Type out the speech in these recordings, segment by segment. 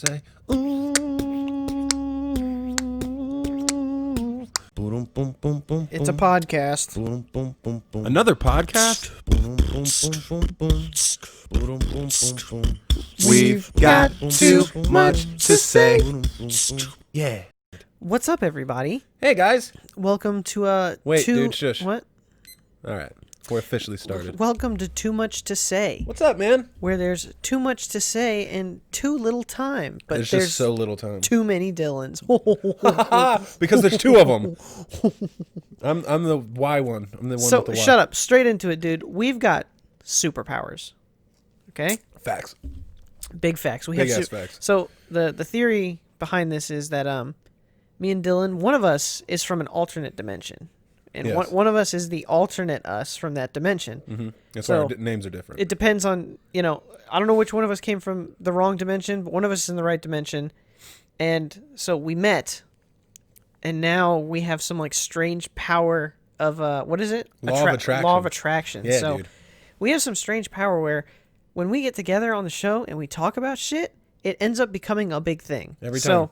say, ooh. Boom, boom, boom, boom. It's a podcast. Boom, boom, boom, boom. Another podcast? Boom, boom, boom, boom, boom. Boom, boom, boom, boom. We've got too much to say. Yeah. What's up, everybody? Hey, guys. Welcome to Wait, dude, shush. What? All right. We're officially started. Welcome to Too Much to Say, What's up, man? where there's too much to say and too little time, but There's there's just so little time. too many Dylans. Because there's two of them. I'm the Y one. I'm the one So with the Y. shut up, straight into it, dude. We've got superpowers. Okay, Facts. big facts. We Big have ass facts. So the theory behind this is that me and Dylan, one of us is from an alternate dimension. And Yes. one of us is the alternate us from that dimension. Mm-hmm. That's So, why our names are different. It depends on, I don't know which one of us came from the wrong dimension, but one of us is in the right dimension. And so we met, and now we have some like strange power of, what is it? Law of attraction. Law of attraction. Yeah, so dude. we have some strange power where when we get together on the show and we talk about shit, it ends up becoming a big thing. Every So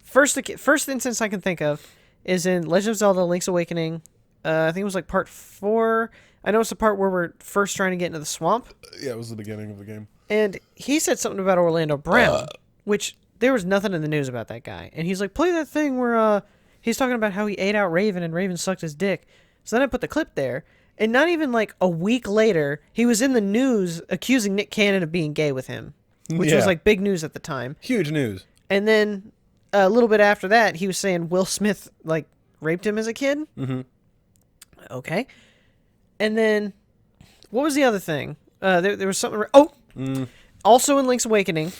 time. first instance I can think of is in Legend of Zelda Link's Awakening. I think it was like part 4. I know it's the part where we're first trying to get into the swamp. Yeah, it was the beginning of the game. And he said something about Orlando Brown, which there was nothing in the news about that guy. And he's like, play that thing where he's talking about how he ate out Raven and Raven sucked his dick. So then I put the clip there. And not even like a week later, he was in the news accusing Nick Cannon of being gay with him, which was like big news at the time. Huge news. And then a little bit after that, he was saying Will Smith like raped him as a kid. Mm-hmm. Okay. And then what was the other thing? There was something. Also in Link's Awakening,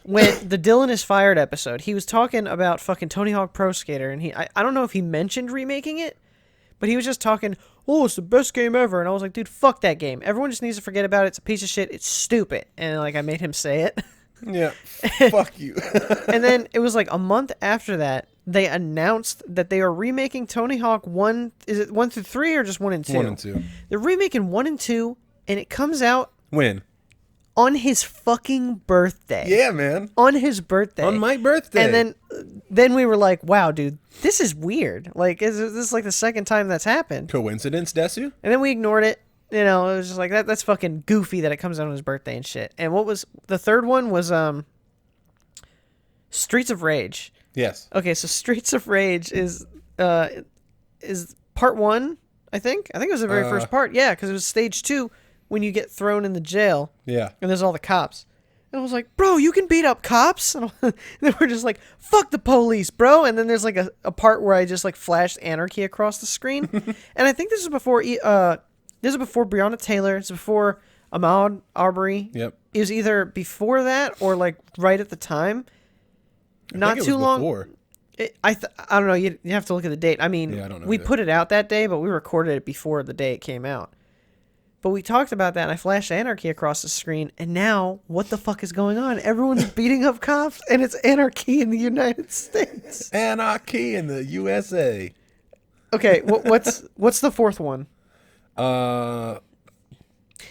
when the Dylan is Fired episode, he was talking about fucking Tony Hawk Pro Skater, and I don't know if he mentioned remaking it, but he was just talking, oh, it's the best game ever. And I was like, dude, fuck that game. Everyone just needs to forget about it. It's a piece of shit. It's stupid. And like I made him say it. Yeah. Fuck you. And then it was like a month after that, they announced that they are remaking Tony Hawk 1. Is it 1 through 3 or just 1 and 2? 1 and 2. They're remaking 1 and 2, and it comes out When? on his fucking birthday. Yeah, man. On his birthday. On my birthday. And then we were like, wow, dude, this is weird. Like, this is like the second time that's happened. Coincidence, Desu? And then we ignored it. It was just like, that's fucking goofy that it comes out on his birthday and shit. And what was the third one was Streets of Rage. Yes. Okay, so Streets of Rage is part 1, I think. I think it was the very first part. Yeah, because it was stage 2 when you get thrown in the jail. Yeah. And there's all the cops. And I was like, bro, you can beat up cops? And then we're just like, fuck the police, bro. And then there's like a part where I just like flashed anarchy across the screen. And I think this is before Breonna Taylor. It's before Ahmaud Arbery. Yep. It was either before that or like right at the time. Not too long. Before. I don't know. You have to look at the date. I mean, Yeah, I don't know we either. put it out that day, but we recorded it before the day it came out. But we talked about that, and I flashed anarchy across the screen, and now what the fuck is going on? Everyone's beating up cops, and it's anarchy in the United States. Anarchy in the USA. Okay, what's the fourth one? The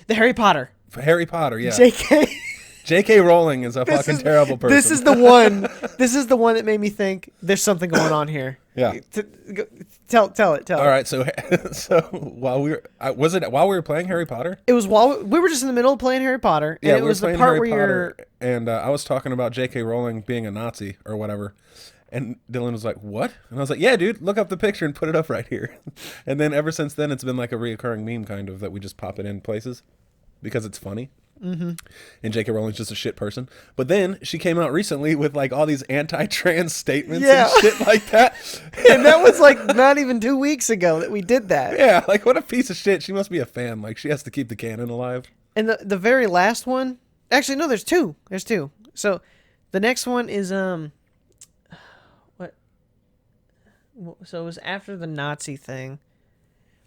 Harry Potter. Harry Potter, yeah. JK. J.K. Rowling is a fucking terrible person. This is the one. This is the one that made me think there's something going on here. Yeah. Tell it. All right, so while we were playing Harry Potter? It was while we were just in the middle of playing Harry Potter, and Yeah, it we was were the playing part Harry where Potter, and I was talking about J.K. Rowling being a Nazi or whatever. And Dylan was like, what? And I was like, yeah, dude, look up the picture and put it up right here. And then ever since then, it's been like a reoccurring meme kind of that we just pop it in places because it's funny. Mm-hmm. And J.K. Rowling's just a shit person. But then she came out recently with like all these anti-trans statements and shit like that. And that was like not even 2 weeks ago that we did that. Yeah, like what a piece of shit. She must be a fan. Like she has to keep the canon alive. And the very last one, actually no, there's two. There's two. So the next one is what? So it was after the Nazi thing.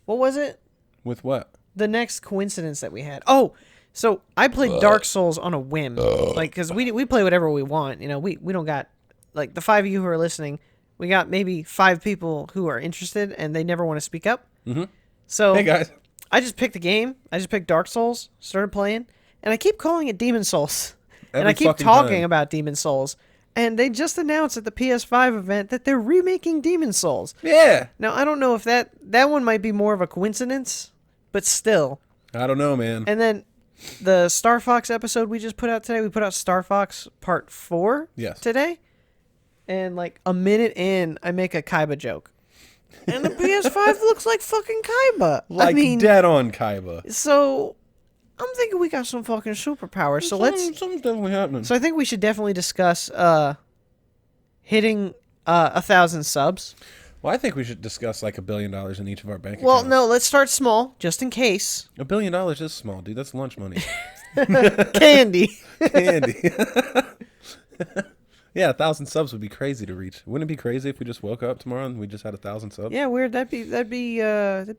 What was it? With what? The next coincidence that we had. Oh, so I played Dark Souls on a whim, like because we play whatever we want. We don't got like the 5 of you who are listening. We got maybe 5 people who are interested and they never want to speak up. Mm-hmm. So hey guys, I just picked a game. I just picked Dark Souls, started playing, and I keep calling it Demon Souls. And I keep fucking talking time. about Demon Souls. And they just announced at the PS5 event that they're remaking Demon Souls. Yeah. Now, I don't know if that one might be more of a coincidence, but still. I don't know, man. And then the Star Fox episode we just put out today, we put out Star Fox Part 4 Yes. today. And like a minute in, I make a Kaiba joke. And the PS5 looks like fucking Kaiba. Like I mean, dead on Kaiba. so I'm thinking we got some fucking superpowers. So Something's definitely happening. So I think we should definitely discuss hitting 1,000 subs. Well, I think we should discuss like $1 billion in each of our bank Well, accounts. no, let's start small, just in case. $1 billion is small, dude. That's lunch money. Candy. Candy. Yeah, 1,000 subs would be crazy to reach. Wouldn't it be crazy if we just woke up tomorrow and we just had 1,000 subs? Yeah, weird. That'd be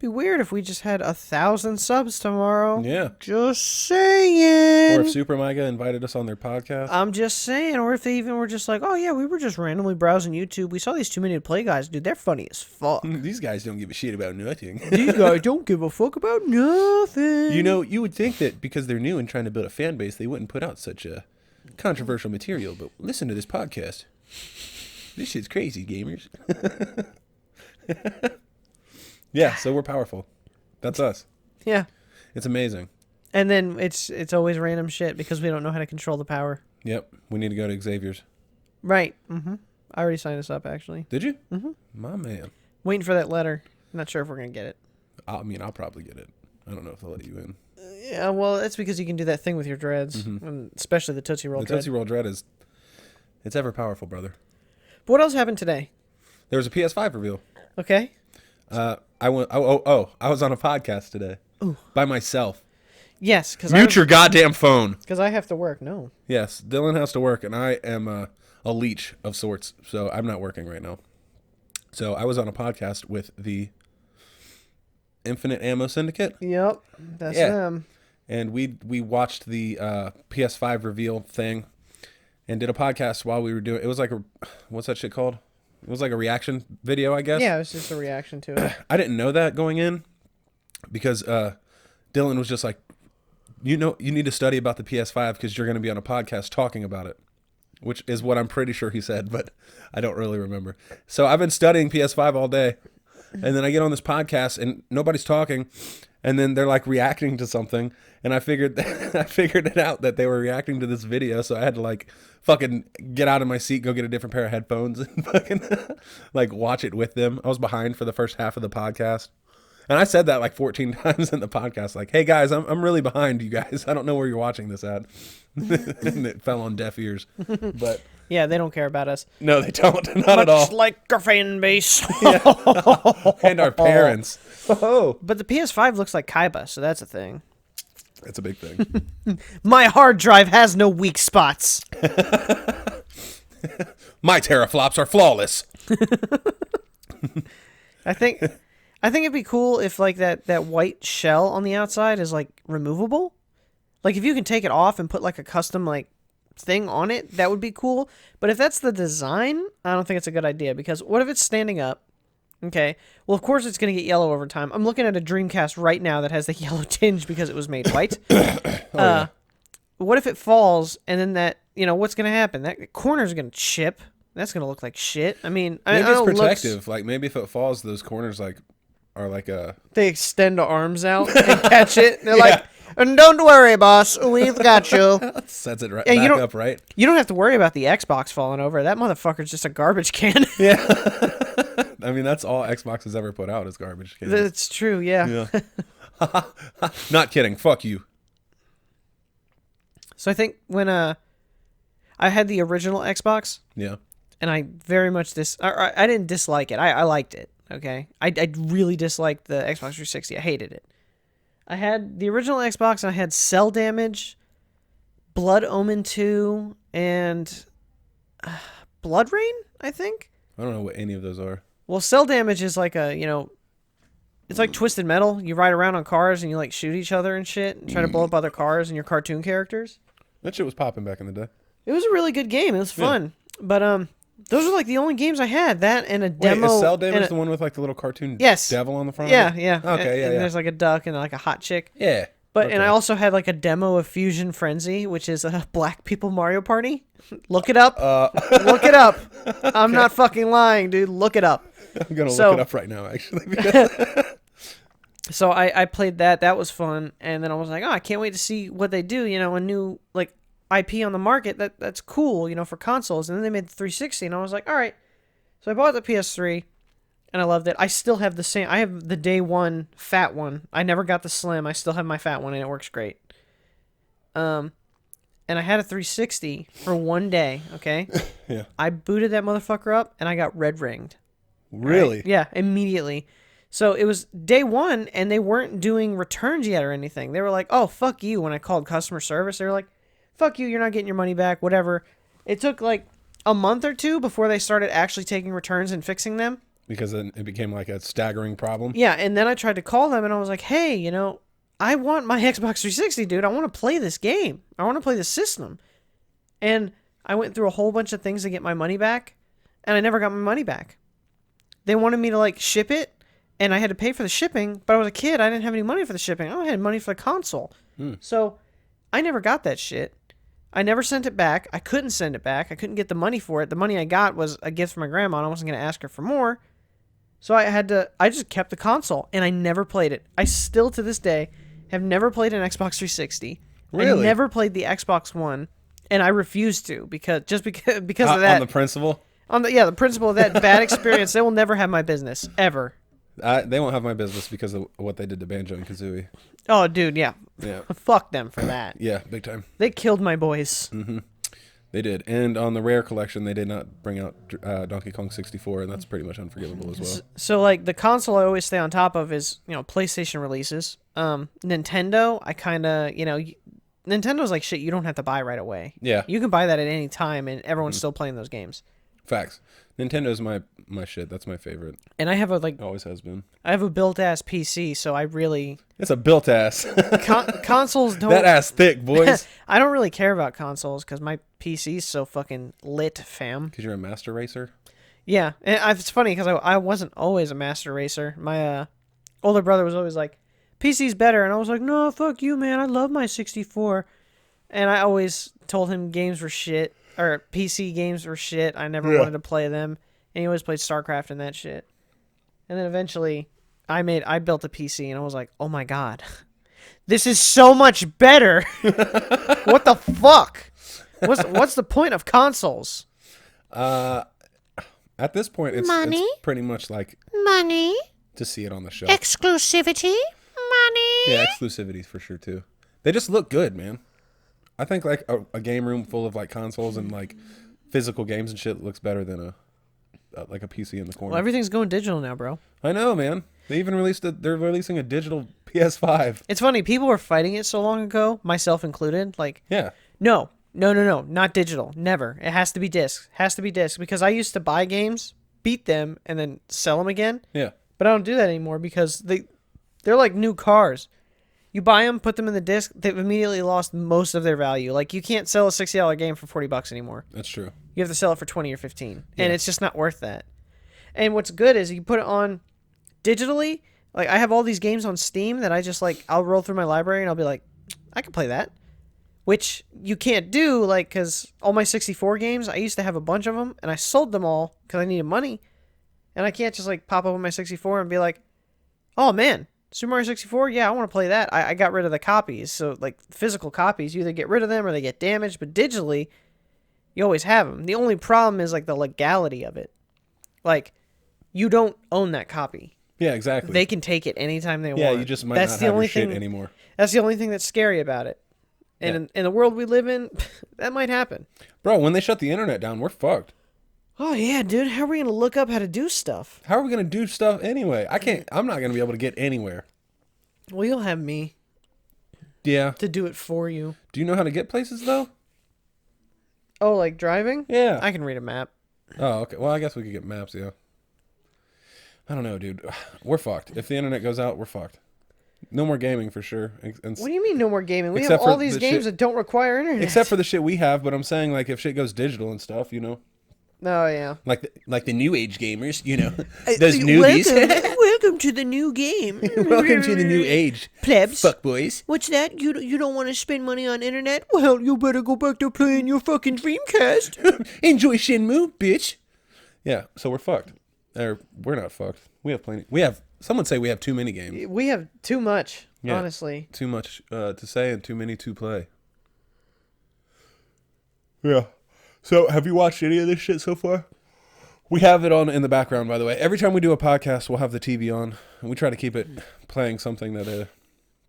weird if we just had 1,000 subs tomorrow. Yeah. Just saying. Or if Super Mega invited us on their podcast. I'm just saying. Or if they even were just like, oh yeah, we were just randomly browsing YouTube. We saw these 2 Minute Play guys, dude. They're funny as fuck. These guys don't give a shit about nothing. These guys don't give a fuck about nothing. You know, you would think that because they're new and trying to build a fan base, they wouldn't put out such a controversial material, but listen to this podcast. This shit's crazy, gamers. Yeah, so we're powerful. That's us. Yeah. It's amazing. And then it's always random shit because we don't know how to control the power. Yep, we need to go to Xavier's. Right. Mm-hmm. I already signed us up, actually. Did you? Mm-hmm. My man. Waiting for that letter. Not sure if we're going to get it. I'll probably get it. I don't know if they'll let you in. Yeah, well, that's because you can do that thing with your dreads, and especially the Tootsie Roll The dread. Tootsie Roll Dread it's ever powerful, brother. But what else happened today? There was a PS5 reveal. Okay. I was on a podcast today. Ooh. By myself. Yes, because Mute your goddamn phone. Because I have to work. No. Yes, Dylan has to work, and I am a leech of sorts, so I'm not working right now. So I was on a podcast with the Infinite Ammo Syndicate. Yep, that's Yeah. them. And we watched the PS5 reveal thing and did a podcast while we were doing it. Was like what's that shit called? It was like a reaction video, I guess. Yeah, it was just a reaction to it. I didn't know that going in because Dylan was just like, you need to study about the PS5 because you're going to be on a podcast talking about it, which is what I'm pretty sure he said, but I don't really remember. So I've been studying PS5 all day, and then I get on this podcast and nobody's talking, and then they're like reacting to something, and I figured it out that they were reacting to this video, so I had to like fucking get out of my seat, go get a different pair of headphones, and fucking like watch it with them. I was behind for the first half of the podcast. And I said that like 14 times in the podcast, like, hey guys, I'm really behind you guys. I don't know where you're watching this at. And it fell on deaf ears. But Yeah, they don't care about us. no, they don't. Not at all. Much like our fan base. And our parents. Oh. But the PS5 looks like Kaiba, so that's a thing. That's a big thing. My hard drive has no weak spots. My teraflops are flawless. I think it'd be cool if like that white shell on the outside is like removable. Like if you can take it off and put like a custom like thing on it, that would be cool. But if that's the design, I don't think it's a good idea because what if it's standing up? Okay. Well, of course it's going to get yellow over time. I'm looking at a Dreamcast right now that has the yellow tinge because it was made white. Yeah. What if it falls and then that, what's going to happen? That corner's going to chip. That's going to look like shit. I mean, Maybe I it's know it looks- protective. Like maybe if it falls, those corners like are like a. They extend the arms out and catch it. They're like, and don't worry, boss. We've got you. Sets it right Yeah, you back don't- up, right? You don't have to worry about the Xbox falling over. That motherfucker's just a garbage can. Yeah. I mean, that's all Xbox has ever put out is garbage cans. That's true, yeah. Yeah. Not kidding. Fuck you. So I think when I had the original Xbox, Yeah. and I very much I didn't dislike it. I liked it, okay? I really disliked the Xbox 360. I hated it. I had the original Xbox, and I had Cell Damage, Blood Omen 2, and Blood Rain, I think? I don't know what any of those are. Well, Cell Damage is like it's like Twisted Metal. You ride around on cars and you like shoot each other and shit and try to blow up other cars and your cartoon characters. That shit was popping back in the day. It was a really good game. It was fun. But those are like the only games I had. That and a Wait, demo. is Cell Damage and a- the one with like the little cartoon Yes. devil on the front? Yeah, of it? yeah. Okay, and yeah. there's like a duck and like a hot chick. Yeah. But and I also had like a demo of Fusion Frenzy, which is a Black People Mario Party. Look it up. Look it up. I'm not fucking lying, dude. Look it up. I'm gonna look it up right now, actually. So I played that. That was fun, and then I was like, oh, I can't wait to see what they do. You know, a new like IP on the market. That's cool. You know, for consoles. And then they made the 360, and I was like, all right. So I bought the PS3. And I loved it. I still have the same. I have the day one fat one. I never got the slim. I still have my fat one, and it works great. And I had a 360 for one day. Okay. Yeah. I booted that motherfucker up, and I got red ringed. Really? Right? Yeah, immediately. So it was day one, and they weren't doing returns yet or anything. They were like, "Oh, fuck you." When I called customer service, they were like, "Fuck you. You're not getting your money back. Whatever." It took like a month or two before they started actually taking returns and fixing them. Because then it became like a staggering problem. Yeah, and then I tried to call them, and I was like, hey, you know, I want my Xbox 360, dude. I want to play this game. I want to play this system. And I went through a whole bunch of things to get my money back, and I never got my money back. They wanted me to, like, ship it, and I had to pay for the shipping, but I was a kid. I didn't have any money for the shipping. I only had money for the console. So I never got that shit. I never sent it back. I couldn't send it back. I couldn't get the money for it. The money I got was a gift from my grandma, and I wasn't going to ask her for more. So I just kept the console, and I never played it. I still, to this day, have never played an Xbox 360. Really? I never played the Xbox One, and I refuse to because of that. On the principle? The principle of that bad experience, they will never have my business, ever. They won't have my business because of what they did to Banjo and Kazooie. Oh, dude, yeah. Yeah. Fuck them for that. Yeah, big time. They killed my boys. Mm-hmm. They did. And on the Rare collection, they did not bring out Donkey Kong 64, and that's pretty much unforgivable as well. So, like, the console I always stay on top of is, you know, PlayStation releases. Nintendo, I kind of, you know, Nintendo's like shit you don't have to buy right away. Yeah. You can buy that at any time, and everyone's still playing those games. Facts. Nintendo's my shit. That's my favorite. And I have Always has been. I have a built-ass PC, so I really... It's a built ass. Consoles don't... That ass thick, boys. I don't really care about consoles because my PC's so fucking lit, fam. Because you're a master racer? Yeah. And it's funny because I wasn't always a master racer. My older brother was always like, PC's better. And I was like, no, fuck you, man. I love my 64. And I always told him games were shit. Or PC games were shit. I never wanted to play them. And he always played StarCraft and that shit. And then eventually... I built a PC and I was like, oh my god, this is so much better. What the fuck? What's the point of consoles? At this point, it's pretty much like money to see it on the shelf. Exclusivity, money. Yeah, exclusivity for sure too. They just look good, man. I think like a game room full of like consoles and like physical games and shit looks better than a PC in the corner. Well, everything's going digital now, bro. I know, man. They even they're releasing a digital PS5. It's funny, people were fighting it so long ago, myself included. Like, yeah. No, not digital. Never. It has to be disc. Because I used to buy games, beat them, and then sell them again. Yeah. But I don't do that anymore because they're like new cars. You buy them, put them in the disc, they've immediately lost most of their value. Like, you can't sell a $60 game for $40 anymore. That's true. You have to sell it for 20 or 15, and it's just not worth that. And what's good is you put it on digitally. Like, I have all these games on Steam that I just like. I'll roll through my library and I'll be like, I can play that, which you can't do, like, because all my 64 games, I used to have a bunch of them, and I sold them all because I needed money, and I can't just like pop up on my 64 and be like, oh man, Super Mario 64, yeah, I want to play that. I got rid of the copies, so like physical copies, you either get rid of them or they get damaged, but digitally, you always have them. The only problem is like the legality of it. Like, you don't own that copy. Yeah, exactly. They can take it anytime they want. Yeah, you just might not have your shit anymore. That's the only thing that's scary about it. And in the world we live in, that might happen. Bro, when they shut the internet down, we're fucked. Oh, yeah, dude. How are we going to look up how to do stuff? How are we going to do stuff anyway? I'm not going to be able to get anywhere. Well, you'll have me. Yeah. To do it for you. Do you know how to get places, though? Oh, like driving? Yeah. I can read a map. Oh, okay. Well, I guess we could get maps, yeah. I don't know, dude. We're fucked. If the internet goes out, we're fucked. No more gaming for sure. What do you mean no more gaming? We have all these games that don't require internet. Except for the shit we have, but I'm saying, like, if shit goes digital and stuff, you know? Oh, yeah. Like the new age gamers, you know? Those newbies. Welcome to the new game. Welcome to the new age, Plebs. fuck boys. What's that? You don't want to spend money on internet? Well, you better go back to playing your fucking Dreamcast. Enjoy Shenmue, bitch. Yeah, so we're fucked. Or we're not fucked. We have plenty. Some would say we have too many games. We have too much, Yeah. honestly. Too much to say and too many to play. Yeah. So, have you watched any of this shit so far? We have it on in the background, by the way. Every time we do a podcast, we'll have the TV on, and we try to keep it playing something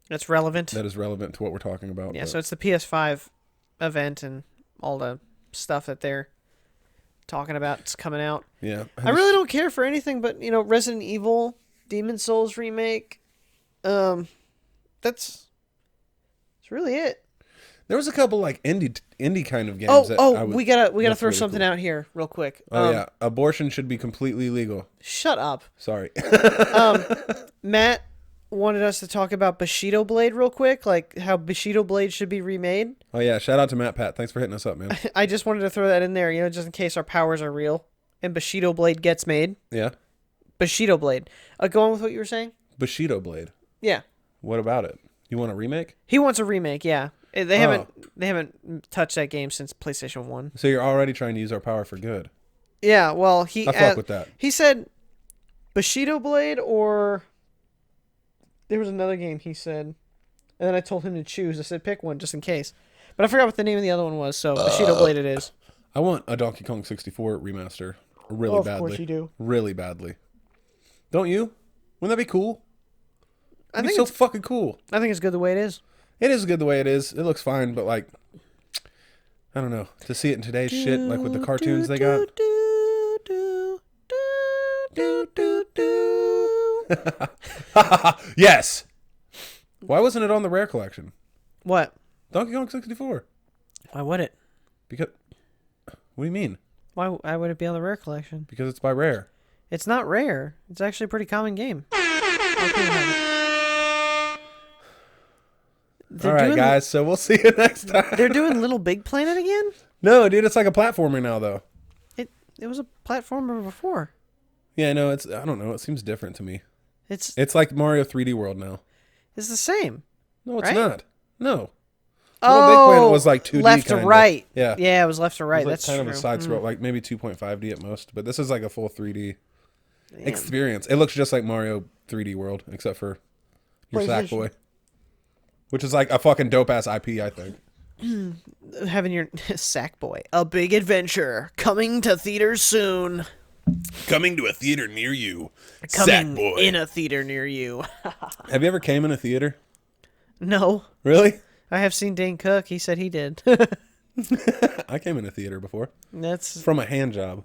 That's relevant. that is relevant to what we're talking about. Yeah, but- so it's the PS5 event and all the stuff that they're talking about. It's coming out. yeah. I really don't care for anything but, Resident Evil, Demon Souls remake. That's really it. There was a couple like indie kind of games. We gotta that's throw really something cool. out here real quick. Oh yeah, abortion should be completely legal. Shut up. Sorry. Matt wanted us to talk about Bushido Blade real quick, like how Bushido Blade should be remade. Oh yeah, shout out to Matt Pat. Thanks for hitting us up, man. I just wanted to throw that in there, just in case our powers are real and Bushido Blade gets made. Yeah. Bushido Blade. Go on with what you were saying? Bushido Blade. Yeah. What about it? You want a remake? He wants a remake, yeah. They haven't touched that game since PlayStation 1. So you're already trying to use our power for good. Yeah, well, I fuck with that. He said Bushido Blade or there was another game he said. And then I told him to choose. I said pick one just in case. But I forgot what the name of the other one was, so Bushido Blade it is. I want a Donkey Kong 64 remaster really badly. Of course you do. Really badly. Don't you? Wouldn't that be cool? I It'd be think so fucking cool. I think it's good the way it is. It is good the way it is. It looks fine, but like, I don't know. To see it in today's shit, like with the cartoons they got. Yes. Why wasn't it on the Rare collection? What? Donkey Kong 64. Why would it? Because. What do you mean? Why would it be on the Rare collection? Because it's by Rare. It's not rare. It's actually a pretty common game. All right, guys. So we'll see you next time. They're doing Little Big Planet again? No, dude, it's like a platformer now, though. It was a platformer before. Yeah, no, it's. I don't know. It seems different to me. It's like Mario 3D World now. the same. No, it's Right? not. No. Oh, Little Big Planet was like 2D left kinda. to right. Yeah. Yeah, it was left to right. It was like That's kind true. of a side scroll, like maybe 2.5D at most. But this is like a full 3D Damn. experience. It looks just like Mario 3D World, except for your Sackboy, which is like a fucking dope ass IP, I think. Having your Sackboy, a big adventure coming to theaters soon. Coming to a theater near you, Coming Sackboy. in a theater near you. Have you ever came in a theater? No, Really? I have seen Dane Cook. He said he did. I came in a theater before That's from a hand job.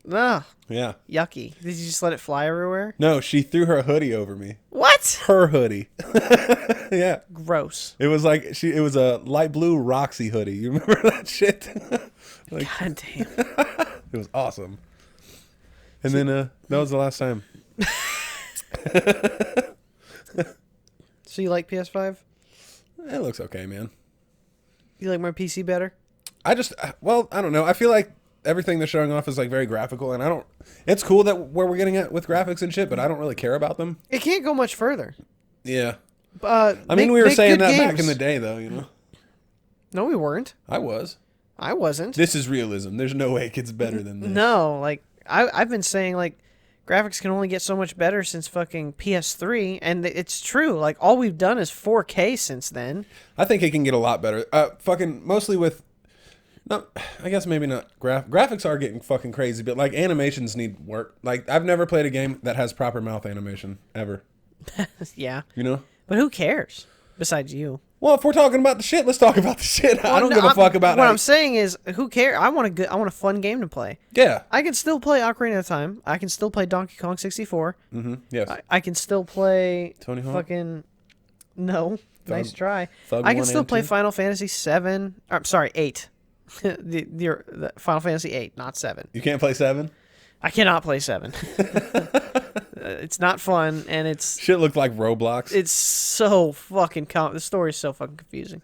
Yeah. Yucky. Did you just let it fly everywhere? No, she threw her hoodie over me. What? Her hoodie. Yeah. Gross. It was like it was a light blue Roxy hoodie. You remember that shit? Like, God damn. it was awesome. And then that was the last time. So you like PS5? It looks okay, man. You like my PC better? I don't know. I feel like everything they're showing off is like very graphical, and it's cool that where we're getting at with graphics and shit, but I don't really care about them. It can't go much further. Yeah. I mean, we were saying that back in the day, though, you know? No, we weren't. I was. I wasn't. This is realism. There's no way it gets better than this. No, like I've been saying like graphics can only get so much better since fucking PS3, and it's true. Like all we've done is 4K since then. I think it can get a lot better. Fucking mostly with, no, I guess maybe not graphics are getting fucking crazy, but like animations need work. Like I've never played a game that has proper mouth animation ever. Yeah, You know? but who cares? Besides you. Well, if we're talking about the shit, let's talk about the shit. I don't no, give a fuck about what I'm saying is, who cares? I want a fun game to play. Yeah. I can still play Ocarina of Time. I can still play Donkey Kong 64. Mm-hmm. Yes. I can still play Tony Hawk? fucking no. Nice try. Thug I can 1 still and play 2? Final Fantasy 7. I'm sorry, 8. the Final Fantasy 8, not 7. You can't play 7? I cannot play 7. It's not fun, and it's Shit looked like Roblox. so fucking the story is so fucking confusing.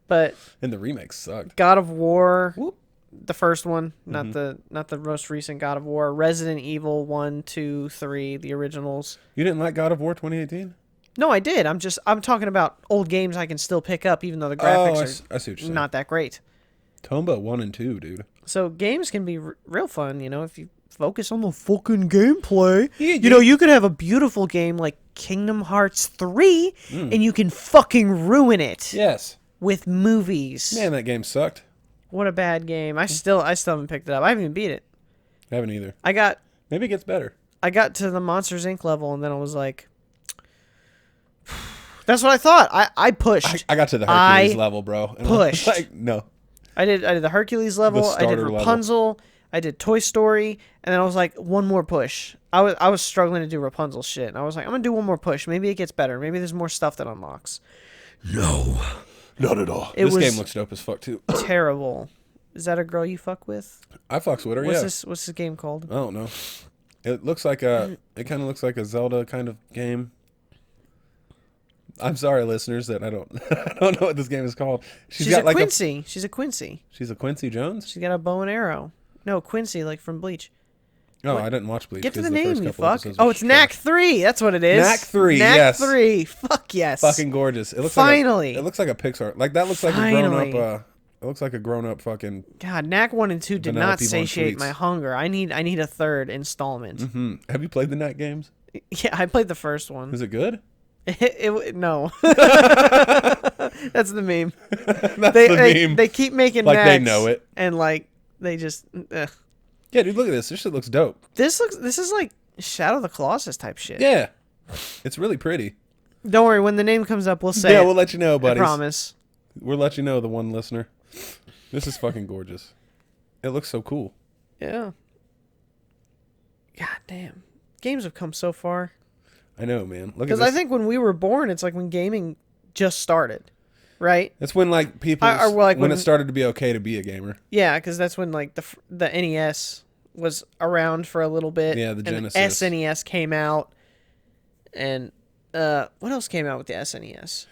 But And the remake sucked. God of War, Whoop. the first one, not the most recent God of War. Resident Evil 1, 2, 3, the originals. You didn't like God of War 2018? No, I did. I'm talking about old games I can still pick up, even though the graphics I see what you're saying. not that great. Tomba 1 and 2, dude. So games can be real fun, if you focus on the fucking gameplay. Yeah, You could have a beautiful game like Kingdom Hearts 3, and you can fucking ruin it. Yes. With movies. Man, that game sucked. What a bad game. I still haven't picked it up. I haven't even beat it. I haven't either. Maybe it gets better. I got to the Monsters Inc. level, and then I was like, that's what I thought. I pushed. I got to the Hercules level, bro. And pushed. No. I did the Hercules level. I did Rapunzel. Level. I did Toy Story, and then I was like, one more push. I was struggling to do Rapunzel shit, and I was like, I'm gonna do one more push. Maybe it gets better. Maybe there's more stuff that unlocks. No, not at all. This game looks dope as fuck too. Terrible. Is that a girl you fuck with? I fucks with her. What's this game called? I don't know. It looks like a. It kind of looks like a Zelda kind of game. I'm sorry, listeners, that I don't know what this game is called. She's got a Quincy. She's a Quincy. She's a Quincy Jones? She's got a bow and arrow. No, Quincy, like from Bleach. Oh, I didn't watch Bleach. Get to the name, you fuck. Oh, it's Knack 3. That's what it is. Knack 3, yes. Knack 3. Fuck yes. Fucking gorgeous. It looks Finally. It looks like a Pixar. Like, that looks like a grown-up... it looks like a grown-up fucking... God, Knack 1 and 2 did not satiate my hunger. I need a third installment. Mm-hmm. Have you played the Knack games? Yeah, I played the first one. Is it good? No. That's the meme. Meme. They keep making like Knacks, they know it. And like they just Yeah, dude, look at this. This shit looks dope. This is like Shadow of the Colossus type shit. Yeah. It's really pretty. Don't worry, when the name comes up, we'll say Yeah, it. we'll let you know, buddies. I promise. We'll let you know, the one listener. This is fucking gorgeous. It looks so cool. Yeah. God damn. Games have come so far. I know, man. Look at this. Because I think when we were born, it's like when gaming just started, right? That's when like people when it started to be okay to be a gamer. Yeah, because that's when like the NES was around for a little bit. Yeah, the Genesis. And the SNES came out, and what else came out with the SNES?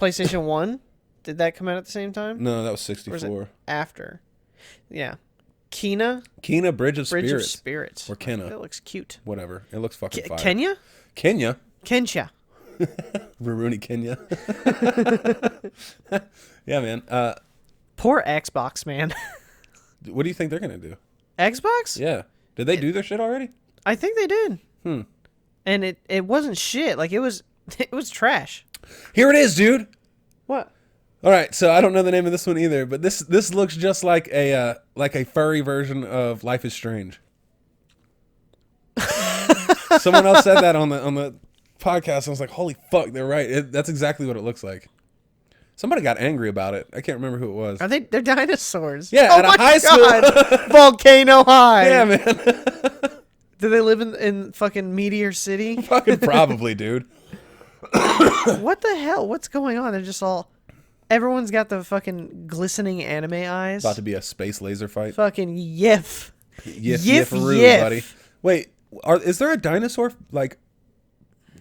PlayStation 1. Did that come out at the same time? No, that was 64. Or was it after? Yeah. Kena, Bridge of Spirits. Or Kena. That looks cute. Whatever. It looks fucking fire. Kenya? Kensha. Rurouni Kenya. Yeah, man. Poor Xbox, man. What do you think they're going to do? Xbox? Yeah. Did they do their shit already? I think they did. And it wasn't shit. Like, it was trash. Here it is, dude. What? All right, so I don't know the name of this one either, but this looks just like a furry version of Life is Strange. Someone else said that on the podcast. I was like, "Holy fuck, they're right. That's exactly what it looks like." Somebody got angry about it. I can't remember who it was. Are they? They're dinosaurs. Yeah, at a high school. Volcano High. Yeah, man. Do they live in fucking Meteor City? Fucking probably, dude. What the hell? What's going on? They're just all... Everyone's got the fucking glistening anime eyes. About to be a space laser fight. Fucking yiff. Yiff, buddy. Wait, is there a dinosaur, like,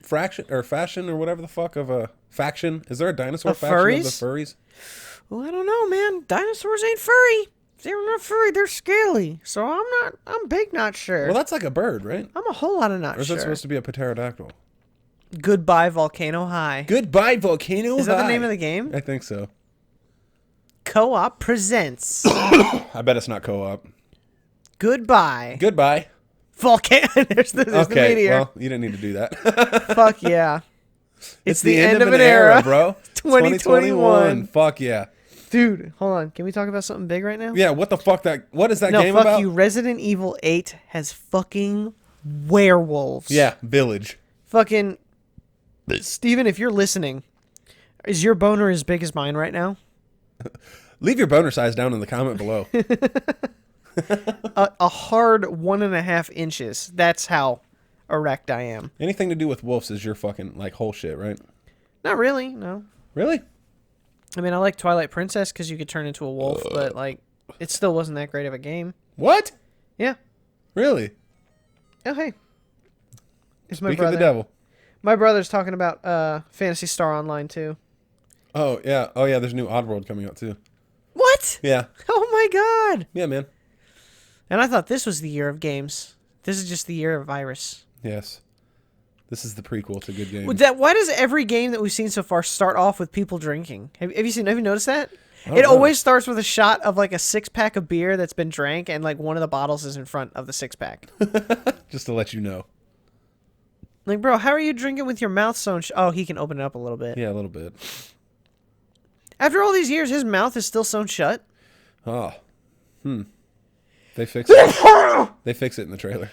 fashion or whatever the fuck of a faction? Is there a dinosaur faction of the furries? Well, I don't know, man. Dinosaurs ain't furry. They're not furry. They're scaly. So I'm big not sure. Well, that's like a bird, right? I'm a whole lot of not sure. Or is that supposed to be a pterodactyl? Goodbye, Volcano High. Goodbye, Volcano High. Is that the name of the game? I think so. Co-op presents. I bet it's not co-op. Goodbye. Volcano. There's the meteor. Well, you didn't need to do that. Fuck yeah. It's the end of an era, bro. 2021. Fuck yeah. Dude, hold on. Can we talk about something big right now? Yeah, what the fuck what is that game about? No, fuck you. Resident Evil 8 has fucking werewolves. Yeah, Village. Fucking... Steven, if you're listening, is your boner as big as mine right now? Leave your boner size down in the comment below. a hard 1.5 inches. That's how erect I am. Anything to do with wolves is your fucking, like, whole shit, right? Not really, no. Really? I mean, I like Twilight Princess because you could turn into a wolf, but, like, it still wasn't that great of a game. What? Yeah. Really? Oh, hey. It's my Speak brother. of the devil. My brother's talking about Phantasy Star Online, too. Oh, yeah. Oh, yeah, there's a new Oddworld coming out, too. What? Yeah. Oh, my my God. Yeah, man. And I thought this was the year of games. This is just the year of virus. Yes. This is the prequel to good games. Why does every game that we've seen so far start off with people drinking? Have you noticed that? don't It know. always starts with a shot of like a 6-pack of beer that's been drank, and like one of the bottles is in front of the 6-pack. Just to let you know. Like, bro, how are you drinking with your mouth sewn? Oh, he can open it up a little bit. Yeah, a little bit. After all these years, his mouth is still sewn shut. Oh. They fix it. They fix it in the trailer.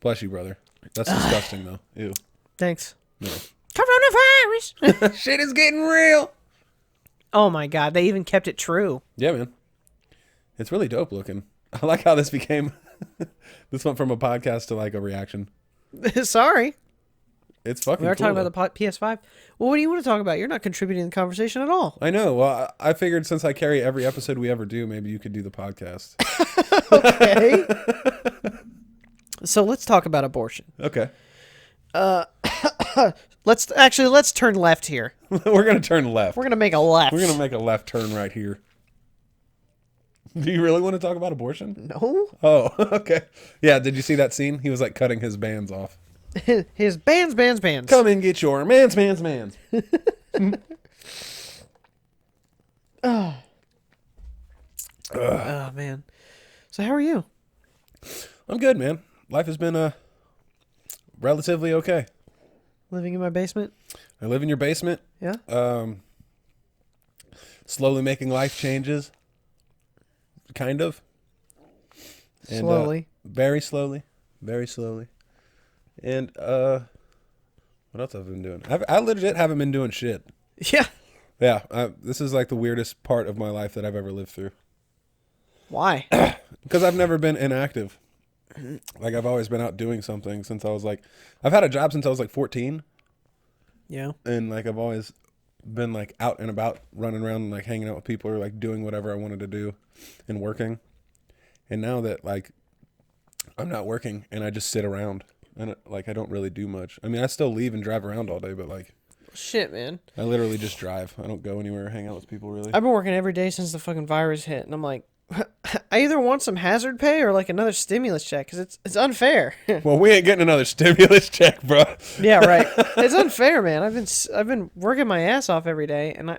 Bless you, brother. That's disgusting, though. Ew. Thanks. No. Coronavirus. Shit is getting real. Oh my God, they even kept it true. Yeah, man. It's really dope looking. I like how this became... this went from a podcast to like a reaction. Sorry. It's fucking We are cool, talking about the PS5. Well, what do you want to talk about? You're not contributing to the conversation at all. I know. Well, I figured since I carry every episode we ever do, maybe you could do the podcast. Okay. So let's talk about abortion. Okay. Let's turn left here. We're going to turn left. We're going to make a left. We're going to make a left turn right here. Do you really want to talk about abortion? No. Oh, okay. Yeah, did you see that scene? He was like cutting his bands off. His bands. Come and get your mans. Oh, man. So how are you? I'm good, man. Life has been relatively okay. Living in my basement? I live in your basement. Yeah. Slowly making life changes. Kind of. And, Slowly. Very slowly. Very slowly. And what else have I been doing? I legit haven't been doing shit. Yeah. Yeah, this is like the weirdest part of my life that I've ever lived through. Why? Because I've never been inactive. Like, I've always been out doing something since I was like... I've had a job since I was like 14. Yeah. And like, I've always been like out and about, running around and like hanging out with people or like doing whatever I wanted to do and working. And now that like I'm not working and I just sit around and like I don't really do much. I mean, I still leave and drive around all day, but like... Shit, man. I literally just drive. I don't go anywhere or hang out with people, really. I've been working every day since the fucking virus hit, and I'm like, I either want some hazard pay or like another stimulus check, because it's unfair. Well, we ain't getting another stimulus check, bro. Yeah, right. It's unfair, man. I've been working my ass off every day, and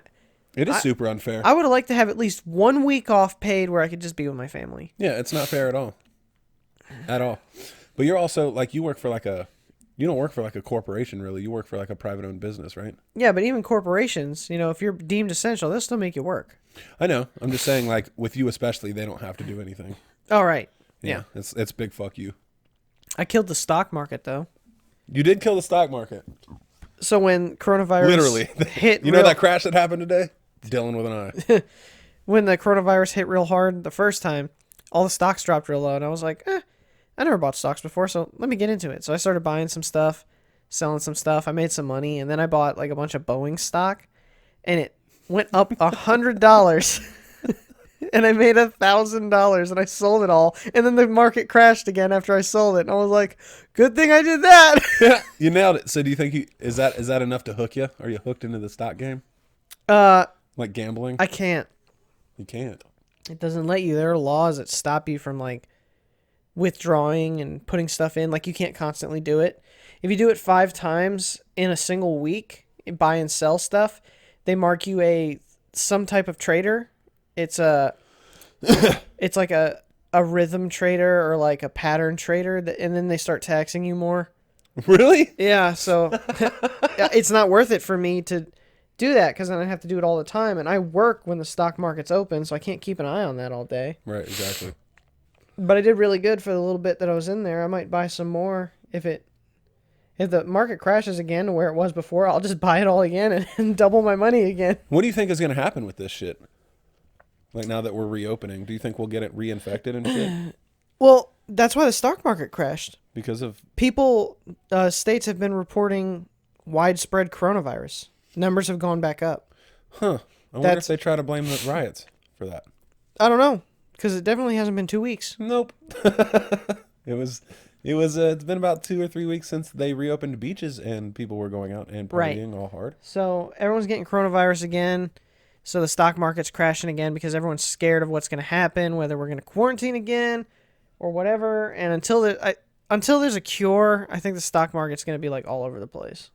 It is super unfair. I would have liked to have at least 1 week off paid where I could just be with my family. Yeah, it's not fair at all. At all. But you're also, like, you work for like a... You don't work for like a corporation, really. You work for like a private-owned business, right? Yeah, but even corporations, you know, if you're deemed essential, they'll still make you work. I know. I'm just saying, like, with you especially, they don't have to do anything. All right. Yeah. It's big fuck you. I killed the stock market, though. You did kill the stock market. So when coronavirus Literally. hit You know that crash that happened today? Dylan with an eye. when the coronavirus hit real hard the first time, all the stocks dropped real low, and I was like, I never bought stocks before, so let me get into it. So I started buying some stuff, selling some stuff. I made some money, and then I bought like a bunch of Boeing stock, and it went up $100. And I made $1,000, and I sold it all. And then the market crashed again after I sold it, and I was like, "Good thing I did that." You nailed it. So do you think is that enough to hook you? Are you hooked into the stock game? Like gambling? I can't. You can't. It doesn't let you. There are laws that stop you from like withdrawing and putting stuff in. Like, you can't constantly do it. If you do it 5 times in a single week, buy and sell stuff, they mark you some type of trader. It's it's like a rhythm trader or like a pattern trader, and then they start taxing you more. Really? Yeah, so it's not worth it for me to do that, because then I have to do it all the time, and I work when the stock market's open, so I can't keep an eye on that all day. Right, exactly. But I did really good for the little bit that I was in there. I might buy some more if the market crashes again to where it was before. I'll just buy it all again and double my money again. What do you think is going to happen with this shit? Like, now that we're reopening, do you think we'll get it reinfected and shit? Well, that's why the stock market crashed. Because of... States have been reporting widespread coronavirus. Numbers have gone back up. Huh. I wonder if they try to blame the riots for that. I don't know, because it definitely hasn't been 2 weeks. Nope. It's been about 2 or 3 weeks since they reopened beaches and people were going out and partying all hard. So everyone's getting coronavirus again. So the stock market's crashing again because everyone's scared of what's going to happen, whether we're going to quarantine again or whatever. And until there's a cure, I think the stock market's going to be like all over the place.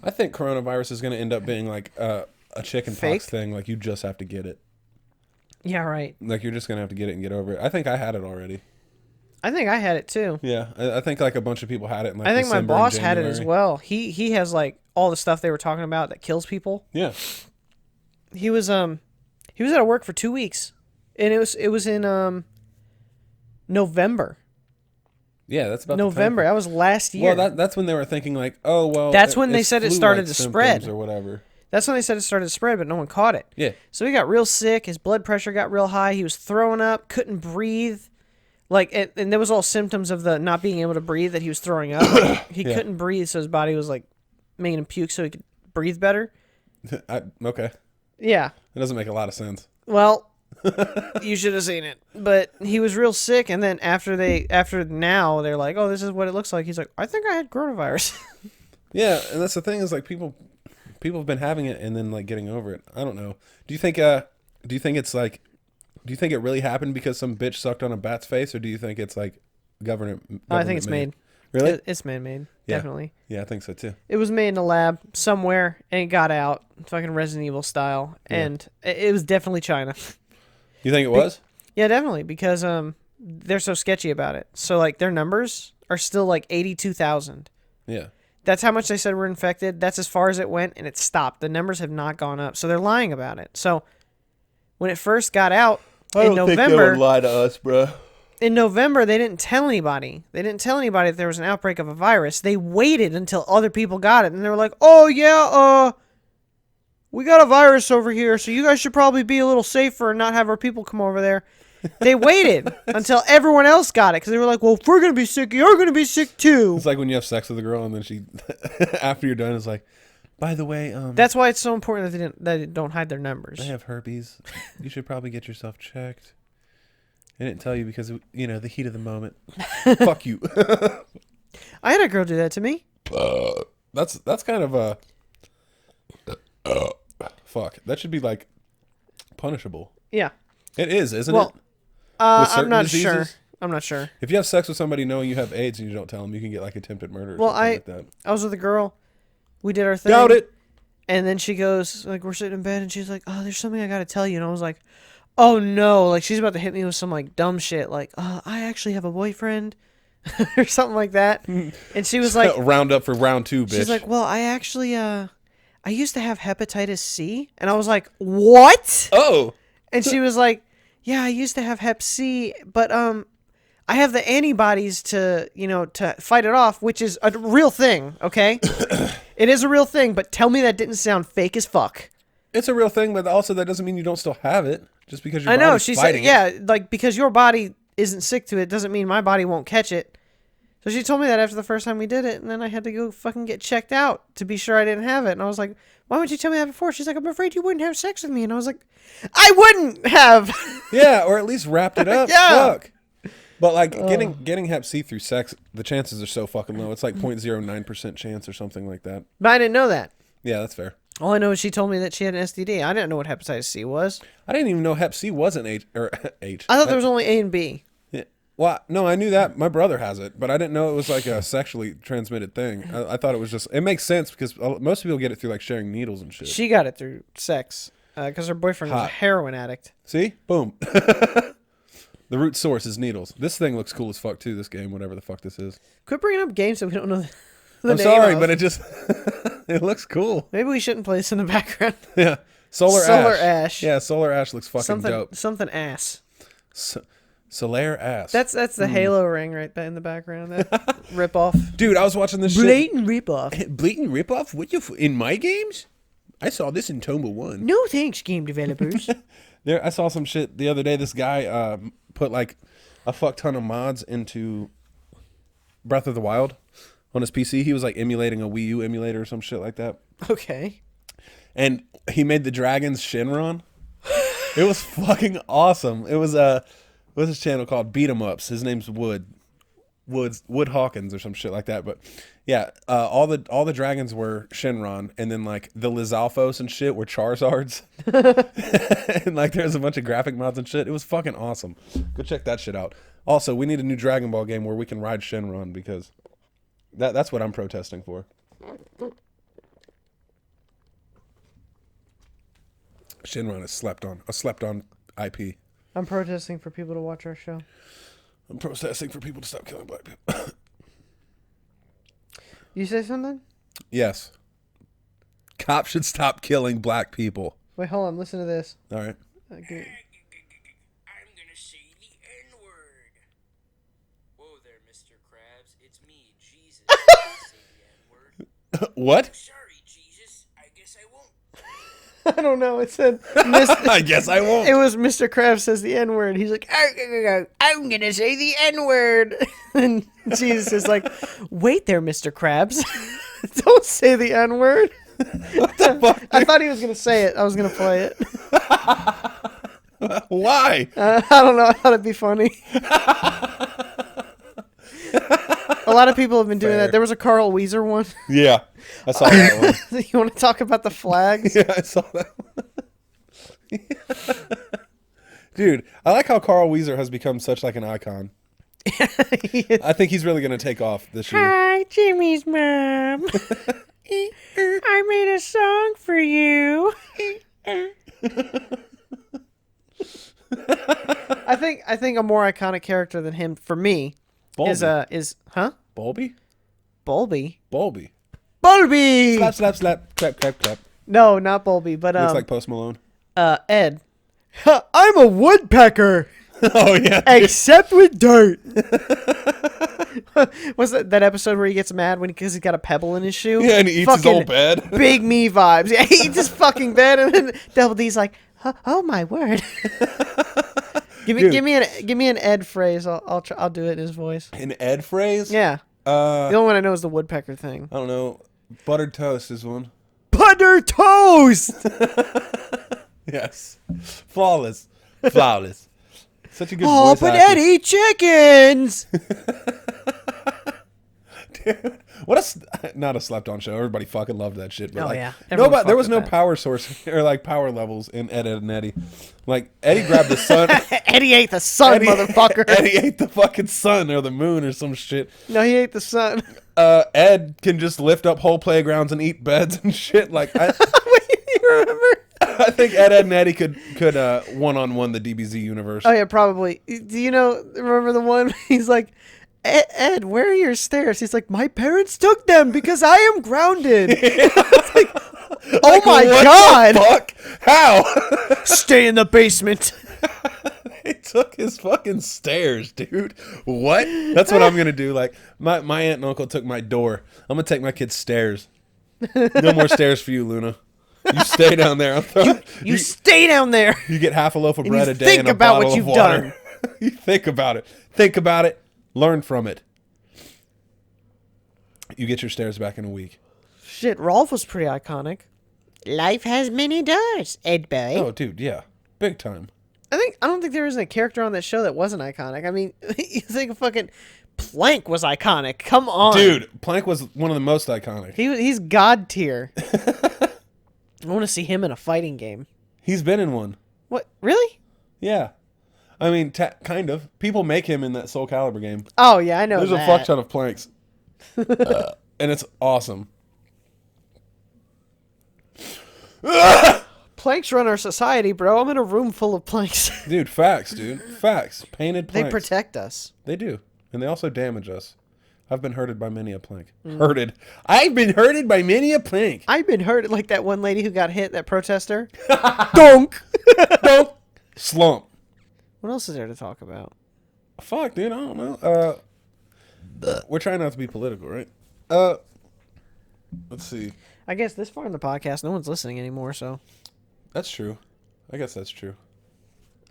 I think coronavirus is going to end up being like a chicken Fake? pox thing. Like you just have to get it. Yeah, right. Like you're just going to have to get it and get over it. I think I had it already. I think I had it too. Yeah, I think like a bunch of people had it. In, like, I think my December and boss had it as January. well. He has like all the stuff they were talking about that kills people. Yeah. He was out of work for 2 weeks, and it was in November. Yeah, that's about November. That was last year. Well, that's when they were thinking like, oh well. That's when they it's said it flu-like started to symptoms spread. or whatever. That's when they said it started to spread, but no one caught it. Yeah. So he got real sick. His blood pressure got real high. He was throwing up, couldn't breathe. Like, and there was all symptoms of the not being able to breathe that he was throwing up. He Yeah. couldn't breathe, so his body was like making him puke so he could breathe better. Okay, Yeah. it doesn't make a lot of sense. Well, you should have seen it. But he was real sick, and then after now they're like, oh, this is what it looks like. He's like, I think I had coronavirus. Yeah, and that's the thing is like people have been having it and then like getting over it. I don't know. Do you think it's like, do you think it really happened because some bitch sucked on a bat's face, or do you think it's like government I think it's made. Really? It's man-made. Yeah. Definitely. Yeah, I think so too. It was made in a lab somewhere, and it got out, fucking Resident Evil style, and it was definitely China. You think it was? Yeah, definitely, because they're so sketchy about it. So like their numbers are still like 82,000. Yeah. That's how much they said were infected. That's as far as it went, and it stopped. The numbers have not gone up, so they're lying about it. So when it first got out in November, lie to us, bro. in November, they didn't tell anybody. They didn't tell anybody that there was an outbreak of a virus. They waited until other people got it, and they were like, "Oh yeah, we got a virus over here, so you guys should probably be a little safer and not have our people come over there." They waited until everyone else got it because they were like, "Well, if we're gonna be sick, you're gonna be sick too." It's like when you have sex with a girl and then she, after you're done, is like, by the way, That's why it's so important that they don't hide their numbers. I have herpes. You should probably get yourself checked. I didn't tell you because of, the heat of the moment. Fuck you. I had a girl do that to me. That's kind of a fuck. That should be like punishable. Yeah. It is, isn't Well, it? With I'm certain not diseases? sure. I'm not sure. If you have sex with somebody knowing you have AIDS and you don't tell them, you can get like attempted murder. Or Well, something like that. I was with a girl. We did our thing. Doubt it. And then she goes, like, we're sitting in bed, and she's like, "Oh, there's something I gotta tell you." And I was like, "Oh no!" Like she's about to hit me with some like dumb shit, like, "I actually have a boyfriend," or something like that. And she was like, round up for round 2, bitch. she's like, "Well, I actually, I used to have hepatitis C," and I was like, "What?" oh. And she was like, "Yeah, I used to have Hep C, but I have the antibodies to fight it off, which is a real thing, okay? It is a real thing, but tell me that didn't sound fake as fuck." It's a real thing, but also that doesn't mean you don't still have it. Just because your I know, body's she said, fighting it. yeah, like, because your body isn't sick to it doesn't mean my body won't catch it. So she told me that after the first time we did it, and then I had to go fucking get checked out to be sure I didn't have it. And I was like, "Why would you tell me that before?" She's like, "I'm afraid you wouldn't have sex with me." And I was like, "I wouldn't have." Yeah, or at least wrapped it up. Yeah. Fuck. But like getting Hep C through sex, the chances are so fucking low. It's like 0.09% chance or something like that. But I didn't know that. Yeah, that's fair. All I know is she told me that she had an STD. I didn't know what hepatitis C was. I didn't even know Hep C wasn't H or H. I thought there was only A and B. Yeah. Well, no, I knew that. My brother has it, but I didn't know it was like a sexually transmitted thing. I thought it was just. It makes sense because most people get it through like sharing needles and shit. She got it through sex because her boyfriend was a Hot. heroin addict. See, boom. The root source is needles. This thing looks cool as fuck too. This game, whatever the fuck this is. Quit bringing up games that we don't know the I'm name sorry, of. but it just it looks cool. Maybe we shouldn't play this in the background. Yeah, solar ash. Ash. Yeah, solar ash looks fucking dope. Something ass. Solar ass. That's the Halo ring right there in the background. That rip off. Dude, I was watching this Blatant rip off. shit. Blatant rip off. What you in my games? I saw this in Tomba 1. No thanks, game developers. There, I saw some shit the other day. This guy put like a fuck ton of mods into Breath of the Wild on his PC. He was like emulating a Wii U emulator or some shit like that. Okay. And he made the dragons Shenron. It was fucking awesome. It was what's his channel called? Beat 'em Ups. His name's Wood. Wood Hawkins or some shit like that. But yeah, all the dragons were Shenron, and then like the Lizalfos and shit were Charizards. And like there's a bunch of graphic mods and shit. It was fucking awesome. Go check that shit out. Also, we need a new Dragon Ball game where we can ride Shenron, because that's what I'm protesting for. Shenron is a slept on IP. I'm protesting for people to watch our show. I'm protesting for people to stop killing black people. You say something? Yes. Cops should stop killing black people. Wait, hold on. Listen to this. All right. I'm gonna say the N-word. Whoa there, Mr. Krabs. It's me, Jesus. Say the N-word. What? Sorry, Jesus. I guess I won't. I don't know. It said. I guess I won't. It was Mr. Krabs says the N word. He's like, I'm gonna say the N word, and Jesus is like, wait there, Mr. Krabs, don't say the N word. What the fuck? I thought he was gonna say it. I was gonna play it. Why? I don't know. I thought it'd be funny. A lot of people have been doing Fair. that. There was a Carl Weezer one. Yeah, I saw that one. You want to talk about the flags? Yeah, I saw that one. Dude, I like how Carl Weezer has become such like an icon. I think he's really gonna take off this year. Hi, Jimmy's mom. I made a song for you. I think a more iconic character than him for me is Bulby? Bulby. Bulby. Bulby. Slap, slap, slap. Clap, clap, clap. No, not Bulby, but Looks like Post Malone. Ed. I'm a woodpecker. Oh yeah. Except with dirt. Was that episode where he gets mad because he's got a pebble in his shoe? Yeah, and he eats his old bed. Big me vibes. Yeah, he eats his fucking bed, and then Double D's like, "Oh my word." give me an Ed phrase. I'll do it in his voice. An Ed phrase? Yeah. The only one I know is the woodpecker thing. I don't know. Buttered toast is one. Butter toast. Yes. Flawless. Flawless. Such a good Oh, voice but actor. Eddie chickens. Dude, not a slept-on show. Everybody fucking loved that shit. But Oh, like, yeah. Everyone nobody, there fucked was with no that. power source or like power levels in Ed, and Eddie. Like Eddie grabbed the sun. Eddie ate the sun, motherfucker. Eddie ate the fucking sun or the moon or some shit. No, he ate the sun. Ed can just lift up whole playgrounds and eat beds and shit. Like, Wait, you remember? I think Ed and Eddie could one-on-one the DBZ universe. Oh yeah, probably. Do you remember the one? He's like, Ed, where are your stairs? He's like, my parents took them because I am grounded. It's like, oh my what god! the fuck? How? Stay in the basement. They took his fucking stairs, dude. What? That's what I'm gonna do. Like my aunt and uncle took my door. I'm gonna take my kids' stairs. No more stairs for you, Luna. You stay down there. You stay down there. You get half a loaf of bread you a day think and a about bottle what of you've water. You think about it. Think about it. Learn from it. You get your stairs back in a week. Shit, Rolf was pretty iconic. Life has many doors, Ed boy. Oh, dude, yeah, big time. I don't think there was a character on that show that wasn't iconic. I mean, you think fucking Plank was iconic. Come on. Dude, Plank was one of the most iconic. He's god tier. I want to see him in a fighting game. He's been in one. What? Really? Yeah. I mean, kind of. People make him in that Soul Calibur game. Oh, yeah, I know There's that. a fuck ton of planks. And it's awesome. Planks run our society, bro. I'm in a room full of planks. Dude, facts, dude. Facts. Painted They planks. protect us. They do. And they also damage us. I've been hurted by many a plank. Hurted. I've been hurted by many a plank. I've been hurt like that one lady who got hit, that protester. Donk. Donk. Slump. What else is there to talk about? Fuck, dude. I don't know. We're trying not to be political, right? Let's see. I guess this far in the podcast, no one's listening anymore, so. That's true. I guess that's true.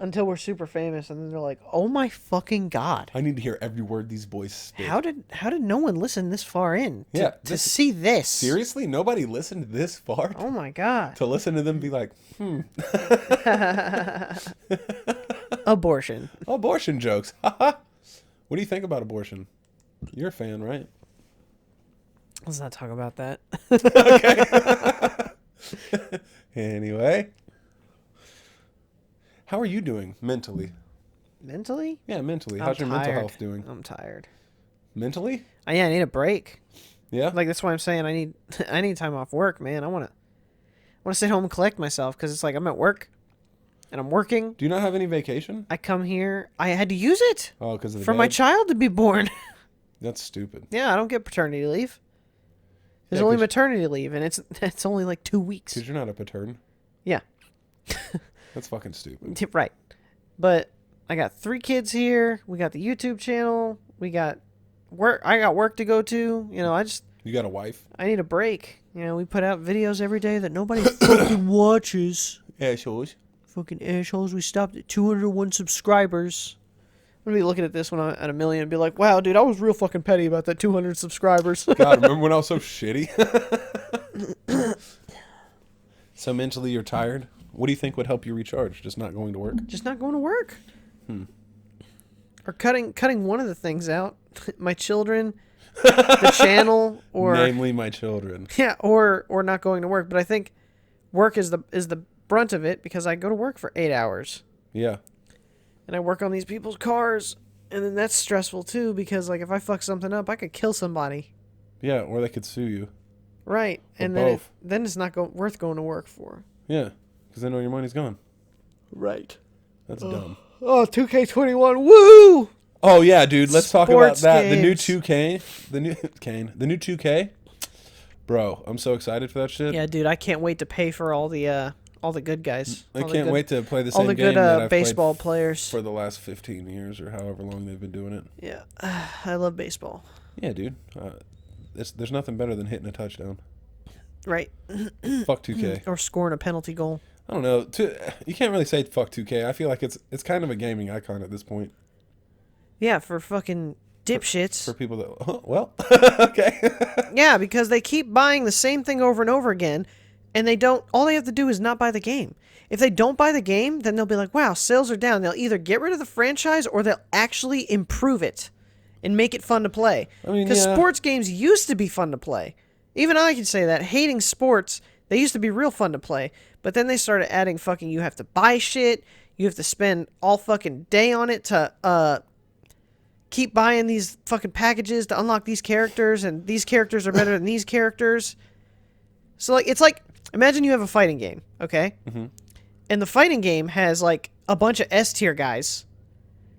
Until we're super famous, and then they're like, "Oh my fucking god! I need to hear every word these boys spit. How did no one listen this far in? To this- see this. Seriously? Nobody listened this far? Oh my god! To listen to them be like, Abortion. abortion jokes. What do you think about abortion? You're a fan, right? Let's not talk about that. Anyway. How are you doing mentally? Mentally? Yeah, mentally. I'm How's your mental tired. health doing? I'm tired. Mentally? Yeah, I need a break. Yeah? Like that's why I'm saying I need time off work, man. I want to sit home and collect myself because it's like I'm at work and I'm working. Do you not have any vacation? I come here. I had to use it Oh, because of the for my bed? child to be born. That's stupid. Yeah, I don't get paternity leave. There's Yeah, only 'cause- maternity leave, and it's only like 2 weeks. Because you're not a patern. Yeah. That's fucking stupid. Right. But I got 3 kids here. We got the YouTube channel. We got work. I got work to go to. You know, You got a wife? I need a break. You know, we put out videos every day that nobody fucking watches. Assholes. Fucking assholes. We stopped at 201 subscribers. I'm gonna be looking at this when I'm at 1 million and be like, wow, dude, I was real fucking petty about that 200 subscribers. God, remember when I was so shitty? So mentally you're tired? What do you think would help you recharge? Just not going to work? Just not going to work. Or cutting one of the things out. My children, the channel, or Namely my children. yeah, or not going to work. But I think work is the brunt of it because I go to work for 8 hours Yeah. and I work on these people's cars, and then that's stressful too because like if I fuck something up, I could kill somebody. Yeah, or they could sue you. Right, Or and both. then it's not worth going to work for. Yeah, because then all your money's gone. Right. That's dumb. Oh, 2K21, woo! Oh yeah, dude. Let's talk about Sports that. The new games. 2K, the new 2K. Bro, I'm so excited for that shit. Yeah, dude, I can't wait to pay for all the good guys. I All the can't good- wait to play the all same the game good that I've baseball played players. for the last 15 years or however long they've been doing it. Yeah, I love baseball. Yeah, dude. There's nothing better than hitting a touchdown. Right. Fuck 2K. Or scoring a penalty goal. I don't know. You can't really say fuck 2K. I feel like it's kind of a gaming icon at this point Yeah, for fucking dipshits. for people that. Oh, well, okay. Yeah, because they keep buying the same thing over and over again, and they don't. All they have to do is not buy the game. If they don't buy the game, then they'll be like, "Wow, sales are down." They'll either get rid of the franchise or they'll actually improve it and make it fun to play. I mean, Because yeah. sports games used to be fun to play. Even I can say that. Hating sports, they used to be real fun to play. But then they started adding fucking, you have to buy shit. You have to spend all fucking day on it to keep buying these fucking packages to unlock these characters. And these characters are better than these characters. So, like, it's like, imagine you have a fighting game, okay? Mm-hmm. And the fighting game has, like, a bunch of S tier guys.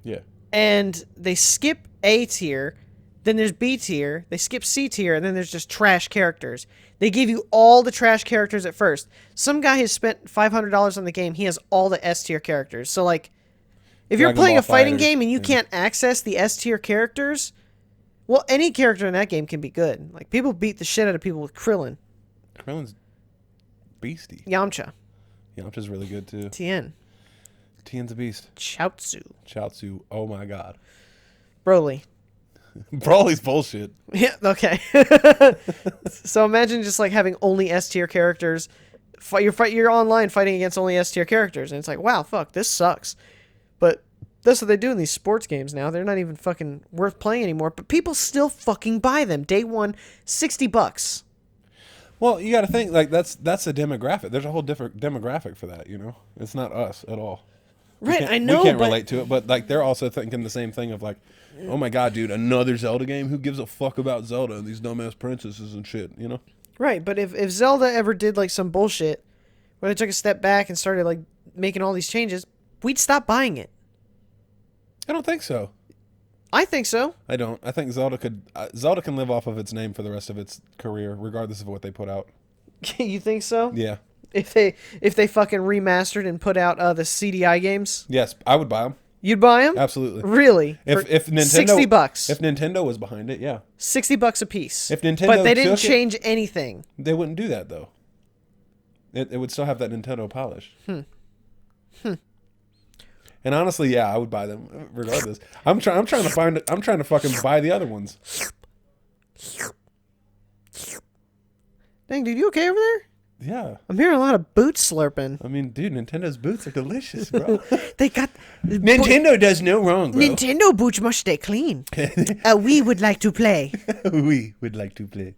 Yeah. And they skip A tier, then there's B tier, they skip C tier, and then there's just trash characters. They give you all the trash characters at first. Some guy has spent $500 on the game, he has all the S tier characters. So, like, if you're Dragon playing Ball a fighting Fighters, game and you yeah. can't access the S tier characters, well, any character in that game can be good. Like, people beat the shit out of people with Krillin, Krillin's beastie. Yamcha, Yamcha's really good too. Tien, Tien's a beast. Chaozu, Chaozu. Oh my god. Broly. Broly's bullshit. Yeah, okay. So imagine just like having only S tier characters. You're online fighting against only S tier characters, and it's like, wow, fuck, this sucks. But that's what they do in these sports games now. They're not even fucking worth playing anymore. But people still fucking buy them. Day one, $60. Well, you got to think like that's a demographic. There's a whole different demographic for that. You know, it's not us at all. Right, I know. We can't but relate to it, but like they're also thinking the same thing of like, oh my god, dude, another Zelda game. Who gives a fuck about Zelda and these dumbass princesses and shit? You know. Right, but if Zelda ever did like some bullshit where they took a step back and started like making all these changes, we'd stop buying it. I don't think so. I think so. I don't. I think Zelda can live off of its name for the rest of its career, regardless of what they put out. You think so? Yeah. If they fucking remastered and put out the CDI games, Yes, I would buy them. you'd buy them? Absolutely. Really? If For Nintendo $60. if Nintendo was behind it, yeah, $60 a piece. If Nintendo but they didn't took it- change anything. they wouldn't do that though. It would still have that Nintendo polish. And honestly, yeah, I would buy them regardless. I'm trying to fucking buy the other ones. Dang, dude, you okay over there? Yeah. I'm hearing a lot of boot slurping. I mean, dude, Nintendo's boots are delicious, bro. They got Nintendo does no wrong, bro. Nintendo boots must stay clean. We would like to play. We would like to play.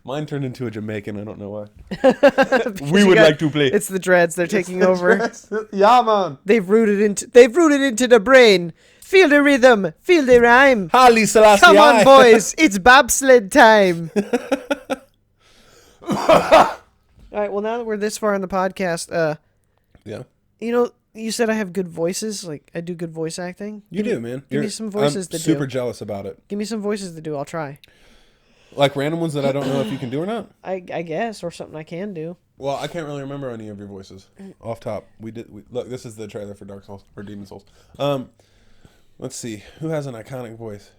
Mine turned into a Jamaican. I don't know why. We would like to play. It's the dreads. They're taking over. Yeah, man. They've rooted into the brain. Feel the rhythm. Feel the rhyme. Haile Selassie. Come on, boys. It's bobsled time. All right. Well, now that we're this far in the podcast, Yeah. you know, you said I have good voices. Like I do good voice acting. You do, man. Give me some voices I'm to super do. jealous about it. Give me some voices to do. I'll try. Like random ones that I don't know if you can do or not. I guess, or something I can do. Well, I can't really remember any of your voices off top. Look. This is the trailer for Dark Souls or Demon Souls. Let's see who has an iconic voice.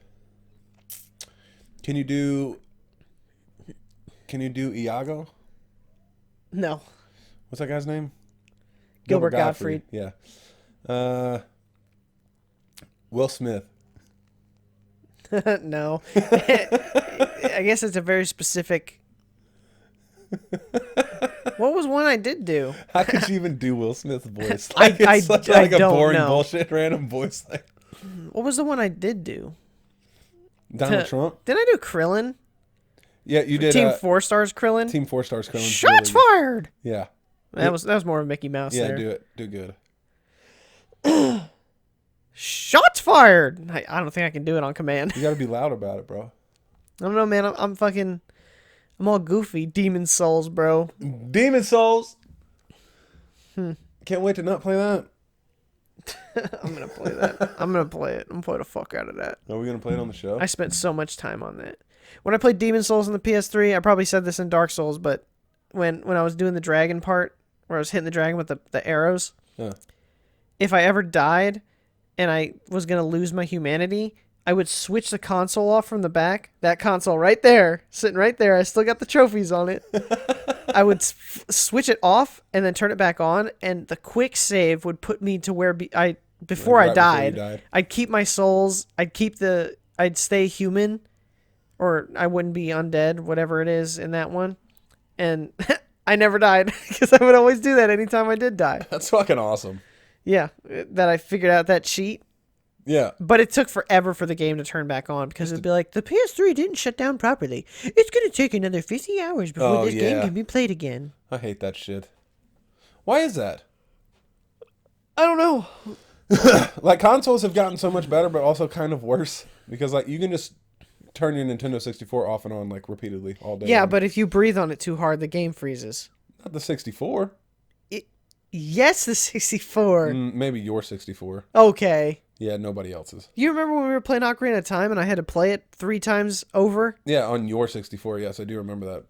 Can you do Iago? No. What's that guy's name? Gilbert Gottfried. Yeah. Will Smith. No. I guess it's a very specific. What was one I did do? How could you even do Will Smith's voice? I It's such like a don't boring know. bullshit random voice. Like What was the one I did do? Donald Trump. Did I do Krillin? Yeah, you did. Team 4 Stars Krillin? Team 4 Stars Krillin. Shots fired! Yeah. That was more of Mickey Mouse Yeah, there. do it. Do good. Shots fired! I don't think I can do it on command. You got to be loud about it, bro. I don't know, man. I'm all goofy. Demon Souls, bro. Demon Souls. Can't wait to not play that. I'm gonna play that. I'm gonna play it. I'm gonna play the fuck out of that. Are we gonna play it on the show? I spent so much time on that. When I played Demon Souls on the PS3, I probably said this in Dark Souls, but when I was doing the dragon part, where I was hitting the dragon with the arrows, Yeah. if I ever died and I was going to lose my humanity, I would switch the console off from the back. That console right there, sitting right there. I still got the trophies on it. I would switch it off and then turn it back on, and the quick save would put me to where before Right I before you died, died. I'd keep my souls. I'd stay human, or I wouldn't be undead, whatever it is in that one. And I never died because I would always do that anytime I did die. That's fucking awesome. Yeah, that I figured out that cheat. Yeah. But it took forever for the game to turn back on because it'd be like, the PS3 didn't shut down properly. It's going to take another 50 hours before this game can be played again. I hate that shit. Why is that? I don't know. Like, consoles have gotten so much better, but also kind of worse. Because, like, you can just turn your Nintendo 64 off and on, like, repeatedly all day Yeah, long. but if you breathe on it too hard, the game freezes. Not the 64. Yes, the 64. Maybe your 64. Okay. Yeah, nobody else's. You remember when we were playing Ocarina of Time and I had to play it 3 times over? Yeah, on your 64, yes, I do remember that.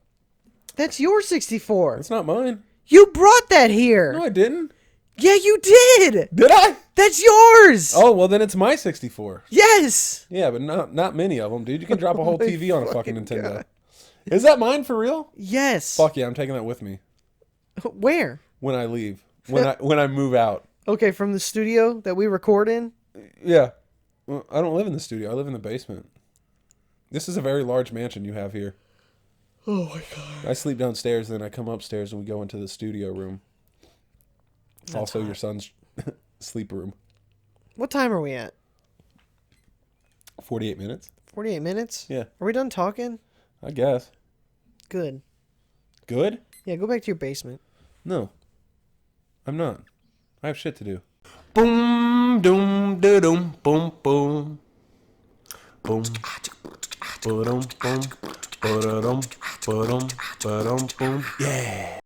That's your 64. It's not mine. You brought that here. No, I didn't. Yeah, you did. Did I? That's yours. Oh, well, then it's my 64. Yes. Yeah, but not many of them, dude. You can drop a whole my TV on a fucking fucking Nintendo. God. Is that mine for real? Yes. Fuck yeah, I'm taking that with me Where? when I leave. When I move out. Okay, from the studio that we record in? Yeah. Well, I don't live in the studio. I live in the basement. This is a very large mansion you have here. Oh my god. I sleep downstairs, then I come upstairs and we go into the studio room. It's also your son's sleep room. What time are we at? 48 minutes? 48 minutes? Yeah, Are we done talking? I guess. Good. Good? Yeah, go back to your basement. No. I'm not. I have shit to do. Boom, doom, da doom, boom, boom. Boom. Ba-dum, boom. Ba-da-dum, ba-dum, ba-dum, boom. Yeah.